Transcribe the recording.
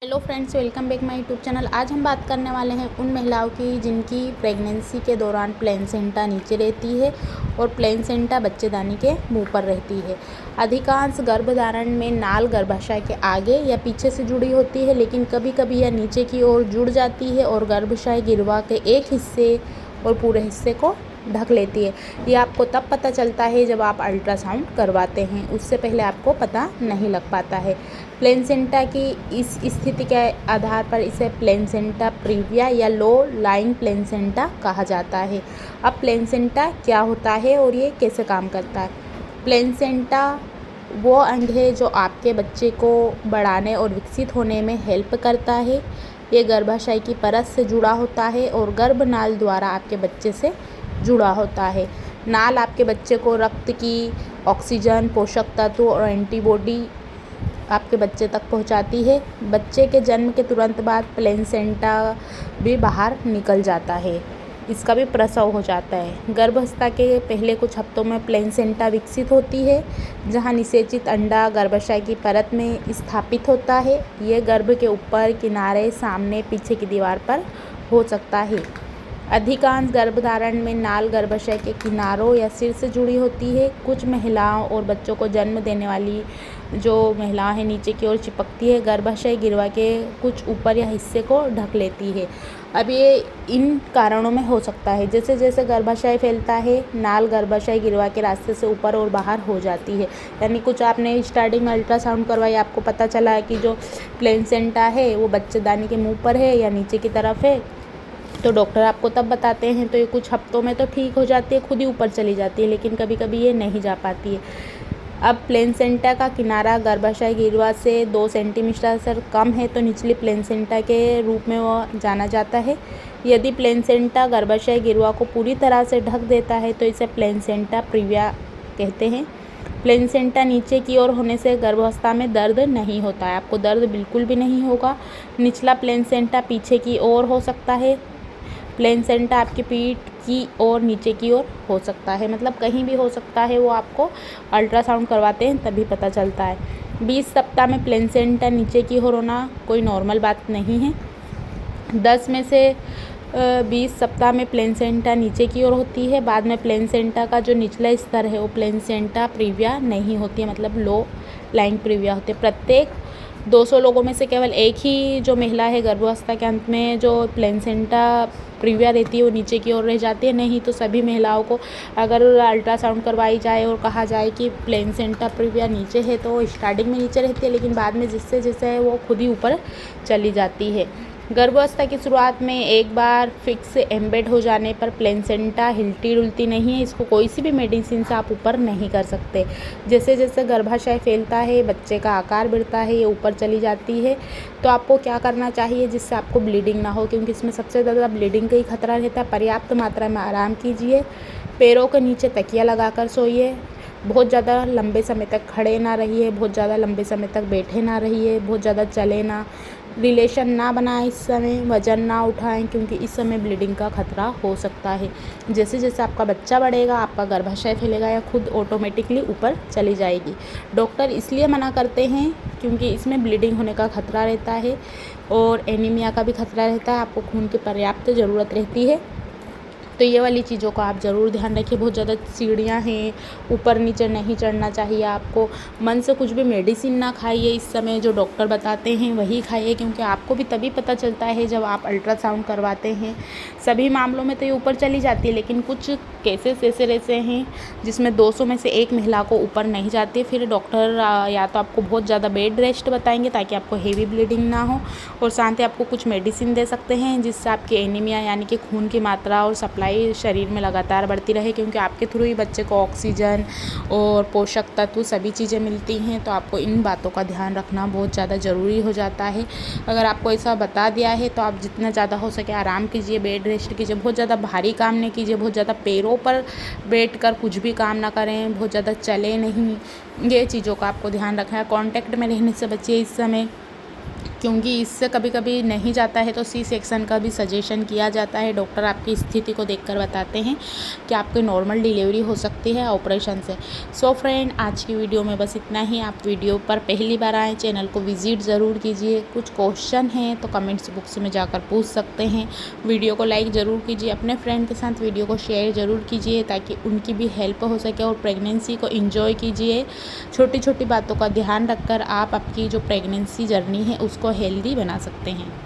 Hello friends, welcome back my YouTube channel. आज हम बात करने वाले हैं उन महिलाओं की जिनकी प्रेगनेंसी के दौरान प्लेसेंटा नीचे रहती है और प्लेसेंटा बच्चेदानी के मुंह पर रहती है। अधिकांश गर्भधारण में नाल गर्भाशय के आगे या पीछे से जुड़ी होती है, लेकिन कभी कभी यह नीचे की ओर जुड़ जाती है और गर्भाशय गिरवा के एक हिस्से और पूरे हिस्से को ढक लेती है। ये आपको तब पता चलता है जब आप अल्ट्रासाउंड करवाते हैं, उससे पहले आपको पता नहीं लग पाता है। प्लेसेंटा की इस स्थिति के आधार पर इसे प्लेसेंटा प्रीविया या लो लाइंग प्लेसेंटा कहा जाता है। अब प्लेसेंटा क्या होता है और ये कैसे काम करता है? प्लेसेंटा वो अंग है जो आपके बच्चे को बढ़ाने और विकसित होने में हेल्प करता है। ये गर्भाशय की परत से जुड़ा होता है और गर्भनाल द्वारा आपके बच्चे से जुड़ा होता है। नाल आपके बच्चे को रक्त की ऑक्सीजन, पोषक तत्व और एंटीबॉडी आपके बच्चे तक पहुंचाती है। बच्चे के जन्म के तुरंत बाद प्लेसेंटा भी बाहर निकल जाता है, इसका भी प्रसव हो जाता है। गर्भावस्था के पहले कुछ हफ्तों में प्लेसेंटा विकसित होती है, जहां निषेचित अंडा गर्भाशय की परत में स्थापित होता है। ये गर्भ के ऊपर, किनारे, सामने, पीछे की दीवार पर हो सकता है। अधिकांश गर्भधारण में नाल गर्भाशय के किनारों या सिर से जुड़ी होती है। कुछ महिलाओं और बच्चों को जन्म देने वाली जो महिलाएं हैं नीचे की ओर चिपकती है, गर्भाशय गिरवा के कुछ ऊपर या हिस्से को ढक लेती है। अब ये इन कारणों में हो सकता है, जैसे जैसे गर्भाशय फैलता है, नाल गर्भाशय गिरवा के रास्ते से ऊपर और बाहर हो जाती है। यानी कुछ आपने स्टार्टिंग में अल्ट्रासाउंड करवाई, आपको पता चला है कि जो प्लेसेंटा है वो बच्चेदानी के मुँह पर है या नीचे की तरफ है, तो डॉक्टर आपको तब बताते हैं। तो ये कुछ हफ्तों में तो ठीक हो जाती है, खुद ही ऊपर चली जाती है, लेकिन कभी कभी ये नहीं जा पाती है। अब प्लेसेंटा का किनारा गर्भाशय गिरवा से 2 सेंटीमीटर से कम है तो निचली प्लेसेंटा के रूप में वो जाना जाता है। यदि प्लेसेंटा गर्भाशय गिरवा को पूरी तरह से ढक देता है तो इसे प्लेसेंटा प्रीविया कहते हैं। प्लेसेंटा नीचे की ओर होने से गर्भावस्था में दर्द नहीं होता है, आपको दर्द बिल्कुल भी नहीं होगा। निचला प्लेसेंटा पीछे की ओर हो सकता है। प्लेसेंटा आपकी पीठ की ओर, नीचे की ओर हो सकता है, मतलब कहीं भी हो सकता है। वो आपको अल्ट्रासाउंड करवाते हैं तभी पता चलता है। 20 सप्ताह में प्लेसेंटा नीचे की ओर होना कोई नॉर्मल बात नहीं है। 10 में से 20 सप्ताह में प्लेसेंटा नीचे की ओर होती है। बाद में प्लेसेंटा का जो निचला स्तर है वो प्लेसेंटा प्रीविया नहीं होती है, मतलब लो लाइंग प्रीविया होती है। प्रत्येक 200 लोगों में से केवल एक ही जो महिला है गर्भावस्था के अंत में जो प्लेसेंटा प्रीविया रहती है वो नीचे की ओर रह जाती है। नहीं तो सभी महिलाओं को अगर अल्ट्रासाउंड करवाई जाए और कहा जाए कि प्लेसेंटा प्रीविया नीचे है तो स्टार्टिंग में नीचे रहती है, लेकिन बाद में जिससे जैसे वो खुद ही ऊपर चली जाती है। गर्भावस्था की शुरुआत में एक बार फिक्स एम्बेड हो जाने पर प्लेसेंटा हिलती डुलती नहीं है। इसको कोई सी भी मेडिसिन से आप ऊपर नहीं कर सकते। जैसे जैसे गर्भाशय फैलता है, बच्चे का आकार बढ़ता है, ये ऊपर चली जाती है। तो आपको क्या करना चाहिए जिससे आपको ब्लीडिंग ना हो, क्योंकि इसमें सबसे ज़्यादा ब्लीडिंग का ही खतरा रहता है। पर्याप्त मात्रा में आराम कीजिए, पैरों के नीचे तकिया लगाकर सोइए, बहुत ज़्यादा लंबे समय तक खड़े ना रहिए, बहुत ज़्यादा लंबे समय तक बैठे ना रहिए, बहुत ज़्यादा चले ना, रिलेशन ना बनाएं, इस समय वज़न ना उठाएं, क्योंकि इस समय ब्लीडिंग का खतरा हो सकता है। जैसे जैसे आपका बच्चा बढ़ेगा, आपका गर्भाशय फैलेगा या खुद ऑटोमेटिकली ऊपर चली जाएगी। डॉक्टर इसलिए मना करते हैं क्योंकि इसमें ब्लीडिंग होने का खतरा रहता है और एनीमिया का भी खतरा रहता है। आपको खून की पर्याप्त ज़रूरत रहती है, तो ये वाली चीज़ों का आप ज़रूर ध्यान रखिए। बहुत ज़्यादा सीढ़ियाँ हैं, ऊपर नीचे नहीं चढ़ना चाहिए आपको। मन से कुछ भी मेडिसिन ना खाइए, इस समय जो डॉक्टर बताते हैं वही खाइए, क्योंकि आपको भी तभी पता चलता है जब आप अल्ट्रासाउंड करवाते हैं। सभी मामलों में तो ये ऊपर चली जाती है, लेकिन कुछ केसेस ऐसे हैं जिसमें 200 में से एक महिला को ऊपर नहीं जाती। फिर डॉक्टर या तो आपको बहुत ज़्यादा बेड रेस्ट बताएंगे ताकि आपको हेवी ब्लीडिंग ना हो, और साथ ही आपको कुछ मेडिसिन दे सकते हैं जिससे आपकी एनीमिया यानी कि खून की मात्रा और सप्लाई शरीर में लगातार बढ़ती रहे, क्योंकि आपके थ्रू ही बच्चे को ऑक्सीजन और पोषक तत्व सभी चीज़ें मिलती हैं। तो आपको इन बातों का ध्यान रखना बहुत ज़्यादा ज़रूरी हो जाता है। अगर आपको ऐसा बता दिया है तो आप जितना ज़्यादा हो सके आराम कीजिए, बेड रेस्ट कीजिए, बहुत ज़्यादा भारी काम नहीं कीजिए, बहुत ज़्यादा पैरों पर बैठकर कुछ भी काम ना करें, बहुत ज़्यादा चले नहीं। ये चीज़ों का आपको ध्यान रखना है। कॉन्टैक्ट में रहने से बचिए इस समय। क्योंकि इससे कभी कभी नहीं जाता है तो सी सेक्शन का भी सजेशन किया जाता है। डॉक्टर आपकी स्थिति को देखकर बताते हैं कि आपकी नॉर्मल डिलीवरी हो सकती है ऑपरेशन से। सो फ्रेंड, आज की वीडियो में बस इतना ही। आप वीडियो पर पहली बार आए, चैनल को विजिट ज़रूर कीजिए। कुछ क्वेश्चन हैं तो कमेंट्स बॉक्स में जाकर पूछ सकते हैं। वीडियो को लाइक ज़रूर कीजिए, अपने फ्रेंड के साथ वीडियो को शेयर ज़रूर कीजिए ताकि उनकी भी हेल्प हो सके और प्रेगनेंसी को एंजॉय कीजिए। छोटी छोटी बातों का ध्यान रखकर आप आपकी जो प्रेगनेंसी जर्नी है उसको हेल्दी बना सकते हैं।